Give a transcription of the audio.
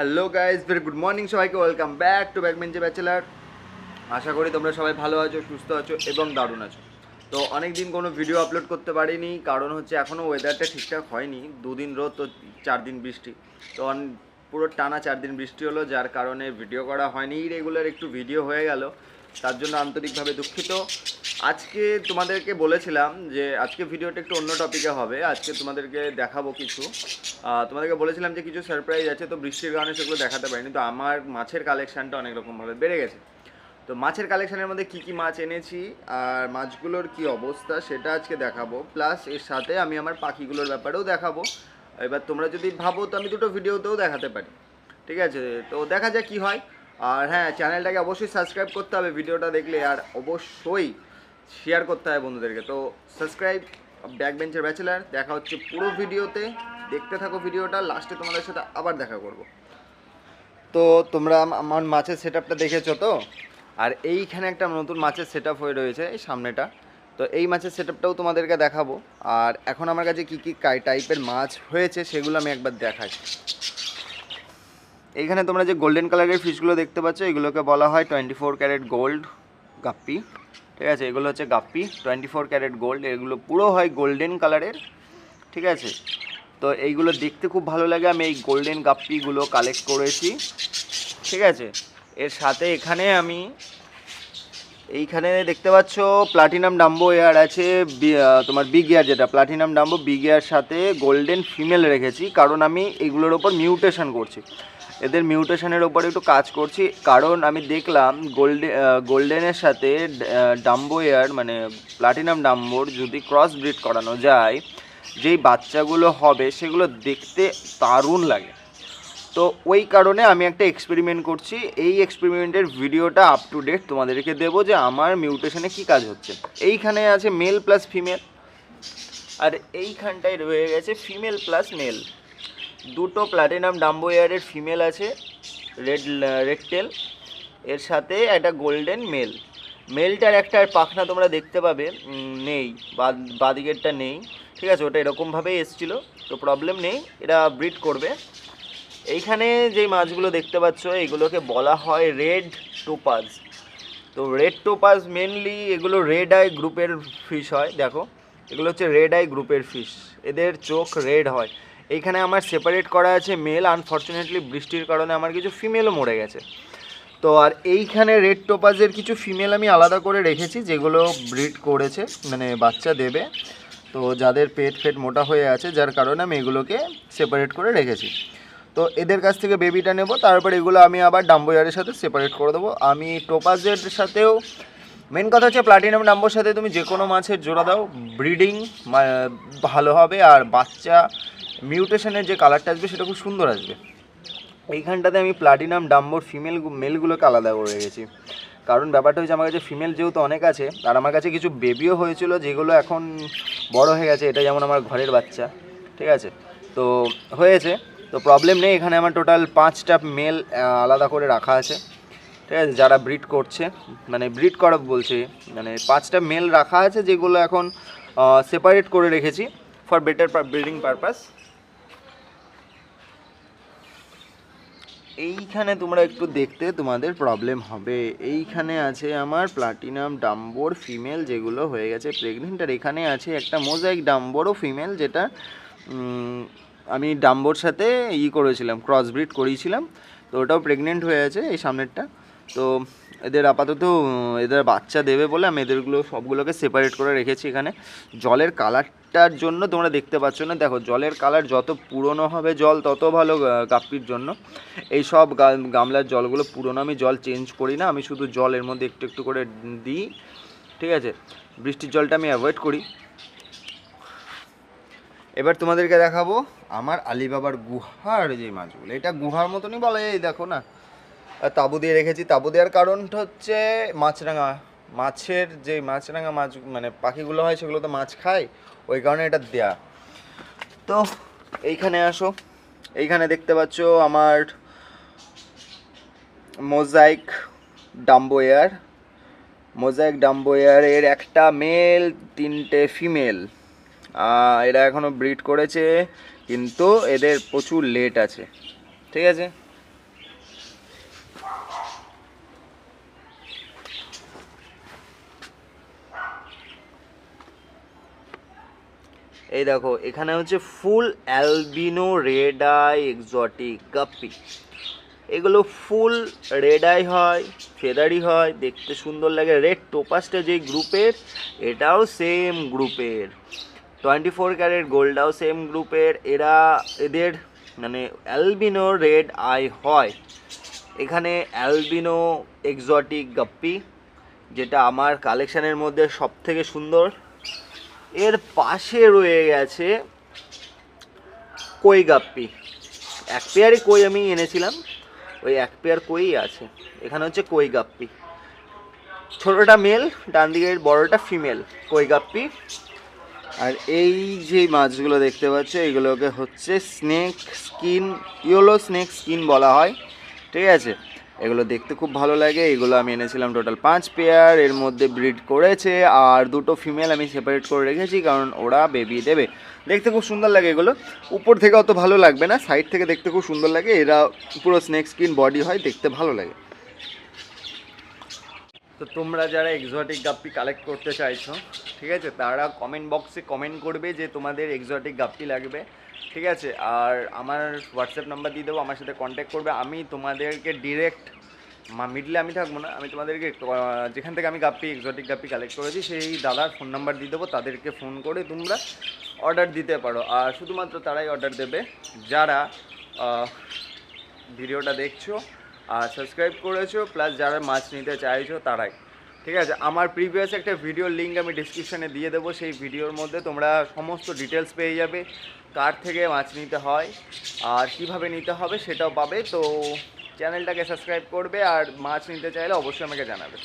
Hello guys, very good morning সবাইকে। Welcome back to ব্যাকবেঞ্চে bachelor. আশা করি তোমরা সবাই ভালো আছো, সুস্থ আছো এবং দারুণ আছো। তো অনেক দিন কোনো ভিডিও আপলোড করতে পারিনি, কারণ হচ্ছে এখনও ওয়েদারটা ঠিকঠাক হয়নি। 2 দিন রোদ তো 4 দিন বৃষ্টি। তো পুরো টানা 4 দিন বৃষ্টি হলো, যার কারণে ভিডিও করা হয়নি। রেগুলার একটু ভিডিও হয়ে গেল, তার জন্য আন্তরিকভাবে দুঃখিত। আজকে তোমাদেরকে বলেছিলাম যে আজকে ভিডিওটা একটু অন্য টপিকে হবে। আজকে তোমাদেরকে দেখাবো কিছু, তোমাদেরকে বলেছিলাম যে কিছু সারপ্রাইজ আছে, তো বৃষ্টির কারণে সেগুলো দেখাতে পারিনি। তো আমার মাছের কালেকশানটা অনেক রকমভাবে বেড়ে গেছে। তো মাছের কালেকশানের মধ্যে কী কী মাছ এনেছি আর মাছগুলোর কি অবস্থা সেটা আজকে দেখাবো, প্লাস এর সাথে আমি আমার পাখিগুলোর ব্যাপারেও দেখাবো। এবার তোমরা যদি ভাবো তো আমি দুটো ভিডিওতেও দেখাতে পারি, ঠিক আছে? তো দেখা যাক কী হয়। আর হ্যাঁ, চ্যানেলটাকে অবশ্যই সাবস্ক্রাইব করতে হবে ভিডিওটা দেখলে, আর অবশ্যই শেয়ার করতে হবে বন্ধুদেরকে। তো সাবস্ক্রাইব ব্যাকবেঞ্চের ব্যাচেলার। দেখা হচ্ছে পুরো ভিডিওতে, দেখতে থাকো ভিডিওটা, লাস্টে তোমাদের সাথে আবার দেখা করব। তো তোমরা আমার মাছের সেট আপটা দেখেছো তো? আর এইখানে একটা নতুন মাছের সেট আপ হয়ে রয়েছে এই সামনেটা। তো এই মাছের সেট আপটাও তোমাদেরকে দেখাবো। আর এখন আমার কাছে কী কী টাইপের মাছ হয়েছে সেগুলো আমি একবার দেখাই। এইখানে তোমরা যে গোল্ডেন কালারের ফিশগুলো দেখতে পাচ্ছ, এগুলোকে বলা হয় 24 ক্যারেট গোল্ড গাপ্পি, ঠিক আছে? এগুলো হচ্ছে গাপ্পি 24 ক্যারেট গোল্ড। এগুলো পুরো হয় গোল্ডেন কালারের, ঠিক আছে? তো এইগুলো দেখতে খুব ভালো লাগে। আমি এই গোল্ডেন গাপ্পিগুলো কালেক্ট করেছি, ঠিক আছে? এর সাথে এখানে আমি এইখানে দেখতে পাচ্ছ প্লাটিনাম ডাম্বো এয়ার আছে, তোমার বিগ এয়ার, যেটা প্লাটিনাম ডাম্বো বিগ এয়ার সাথে গোল্ডেন ফিমেল রেখেছি, কারণ আমি এগুলোর ওপর মিউটেশন করছি, এদের মিউটেশনের ওপর একটু কাজ করছি। কারণ আমি দেখলাম গোল্ডেনের সাথে ডাম্বো এয়ার মানে প্লাটিনাম ডাম্বোর যদি ক্রস ব্রিড করানো যায়, যেই বাচ্চাগুলো হবে সেগুলো দেখতে দারুণ লাগে। তো ওই কারণে আমি একটা এক্সপেরিমেন্ট করছি। এই এক্সপেরিমেন্টের ভিডিওটা আপ টু ডেট তোমাদেরকে দেবো যে আমার মিউটেশনে কী কাজ হচ্ছে। এইখানে আছে মেল প্লাস ফিমেল, আর এইখানটায় রয়ে গেছে ফিমেল প্লাস মেল। দুটো প্লাটিনাম ডাম্বো এয়ারের ফিমেল আছে, রেড টেল, এর সাথে একটা গোল্ডেন মেল। মেলটার একটা পাখনা তোমরা দেখতে পাবে, নেই, বাদিকেরটা নেই, ঠিক আছে? ওটা এরকমভাবেই এসেছিলো, তো প্রবলেম নেই, এটা ব্রিড করবে। এইখানে যেই মাছগুলো দেখতে পাচ্ছ এগুলোকে বলা হয় রেড টোপাজ। তো রেড টোপাজ মেনলি এগুলো রেড আই গ্রুপের ফিশ হয়। দেখো, এগুলো হচ্ছে রেড আই গ্রুপের ফিশ, এদের চোখ রেড হয়। এইখানে আমার সেপারেট করা আছে মেল। আনফর্চুনেটলি বৃষ্টির কারণে আমার কিছু ফিমেলও মরে গেছে। তো আর এইখানে রেড টোপাজের কিছু ফিমেল আমি আলাদা করে রেখেছি, যেগুলো ব্রিড করেছে, মানে বাচ্চা দেবে। তো যাদের পেট মোটা হয়ে আছে, যার কারণে আমি এগুলোকে সেপারেট করে রেখেছি। তো এদের কাছ থেকে বেবিটা নেব, তারপর এগুলো আমি আবার ডাম্বো এয়ারের সাথে সেপারেট করে দেবো। আমি টোপাজের সাথেও, মেন কথা হচ্ছে প্লাটিনাম ডাম্বোর সাথে তুমি যে কোনো মাছের জোড়া দাও, ব্রিডিং ভালো হবে, আর বাচ্চা মিউটেশনের যে কালারটা আসবে সেটা খুব সুন্দর আসবে। এইখানটাতে আমি প্লাটিনাম ডাম্বোর মেলগুলোকে আলাদা করে রেখেছি, কারণ ব্যাপারটা হচ্ছে আমার কাছে ফিমেল যেহেতু অনেক আছে, আর আমার কাছে কিছু বেবিও হয়েছিল যেগুলো এখন বড় হয়ে গেছে। এটা যেমন আমার ঘরের বাচ্চা, ঠিক আছে? তো হয়েছে, তো প্রবলেম নেই। এখানে আমার টোটাল 5টা মেল আলাদা করে রাখা আছে, ঠিক আছে? যারা ব্রিড করছে, মানে ব্রিড করা বলছে, মানে 5টা মেল রাখা আছে, যেগুলো এখন সেপারেট করে রেখেছি ফর বেটার ব্রিডিং পারপাস। এইখানে তোমরা একটু দেখতে তোমাদের প্রবলেম হবে। এইখানে আছে আমার প্লাটিনাম ডাম্বোর ফিমেল, যেগুলো হয়ে গেছে প্রেগনেন্ট। আর এখানে আছে একটা মোজাইক ডাম্বোরও ফিমেল, যেটা আমি ডাম্বোর সাথে করেছিলাম, ক্রস ব্রিড করিয়েছিলাম। তো ওটাও প্রেগনেন্ট হয়ে আছে এই সামনেরটা। তো এদের আপাতত এদের বাচ্চা দেবে বলে আমি এদেরগুলো সবগুলোকে সেপারেট করে রেখেছি। এখানে জলের কালারটার জন্য তোমরা দেখতে পাচ্ছ না, দেখো জলের কালার যত পুরনো হবে জল তত ভালো গাপ্পির জন্য। এই সব গামলার জলগুলো পুরনো, আমি জল চেঞ্জ করি না, আমি শুধু জলের মধ্যে একটু একটু করে দিই, ঠিক আছে? বৃষ্টির জলটা আমি অ্যাভয়েড করি। এবার তোমাদেরকে দেখাবো আমার আলিবাবার গুহার যে মাছগুলো, এটা গুহার মতনই বলা যায়। দেখো না, তাঁবু দিয়ে রেখেছি। তাঁবু দেওয়ার কারণটা হচ্ছে মাছরাঙা মাছরাঙা মাছ মানে পাখিগুলো হয়, সেগুলো তো মাছ খায়, ওই কারণে এটা দেয়া। তো এইখানে আসো, এইখানে দেখতে পাচ্ছ আমার মোজাইক ডাম্বো এয়ারের একটা মেল, 3টে ফিমেল। এরা এখনও ব্রিড করেছে, কিন্তু এদের প্রচুর লেট আছে, ঠিক আছে? এই দেখো এখানে হচ্ছে ফুল অ্যালবিনো রেড আই এক্সোটিক গাপ্পি। এগুলো ফুল রেড আই হয়, ফেদারি হয়, দেখতে সুন্দর লাগে। রেড টোপাসটা যেই গ্রুপের, এটাও সেম গ্রুপের। 24 ক্যারেট গোল্ডটাও সেম গ্রুপের। এদের মানে অ্যালবিনো রেড আই হয়। এখানে অ্যালবিনো এক্সোটিক গাপ্পি, যেটা আমার কালেকশানের মধ্যে সব থেকে সুন্দর। এর পাশে রয়ে গেছে কই গাপ্পি। এক পেয়ারই কই আমি এনেছিলাম, ওই এক পেয়ার কই আছে। এখানে হচ্ছে কই গাপ্পি, ছোটোটা মেল, ডান দিকের বড়টা ফিমেল কই গাপ্পি। আর এই যে মাছগুলো দেখতে পাচ্ছ, এগুলোকে হচ্ছে snake skin, yellow snake skin বলা হয়, ঠিক আছে। এগুলো দেখতে খুব ভালো লাগে। এগুলো আমি এনেছিলাম টোটাল 5 পেয়ার, এর মধ্যে ব্রিড করেছে, আর দুটো ফিমেল আমি সেপারেট করে রেখেছি কারণ ওরা বেবি দেবে। দেখতে খুব সুন্দর লাগে এগুলো, উপর থেকে অত ভালো লাগবে না, সাইড থেকে দেখতে খুব সুন্দর লাগে। এরা পুরো স্নেক স্কিন বডি হয়, দেখতে ভালো লাগে। তো তোমরা যারা এক্সোটিক গাপ্পি কালেক্ট করতে চাইছো, ঠিক আছে, তারা কমেন্ট বক্সে কমেন্ট করবে যে তোমাদের এক্সোটিক গাপ্পি লাগবে, ঠিক আছে। আর আমার হোয়াটসঅ্যাপ নাম্বার দিয়ে দেবো, আমার সাথে কন্ট্যাক্ট করবে। আমি তোমাদেরকে ডিরেক্ট, মিডলে আমি থাকবো না, আমি তোমাদেরকে যেখান থেকে আমি গাপ্পি এক্সোটিক গাপ্পি কালেক্ট করেছি সেই দাদার ফোন নাম্বার দিয়ে দেবো, তাদেরকে ফোন করে তোমরা অর্ডার দিতে পারো। আর শুধুমাত্র তারাই অর্ডার দেবে যারা ভিডিওটা দেখছো আর সাবস্ক্রাইব করেছো, প্লাস যারা মাছ নিতে চাইছো তারাই, ঠিক আছে। আমার প্রিভিয়াস একটা ভিডিওর লিঙ্ক আমি ডিসক্রিপশানে দিয়ে দেবো, সেই ভিডিওর মধ্যে তোমরা সমস্ত ডিটেলস পেয়ে যাবে, কার থেকে মাছ নিতে হয় আর কিভাবে নিতে হবে সেটাও পাবে। তো চ্যানেলটাকে সাবস্ক্রাইব করবে, আর মাছ নিতে চাইলে অবশ্যই আমাকে জানাবে।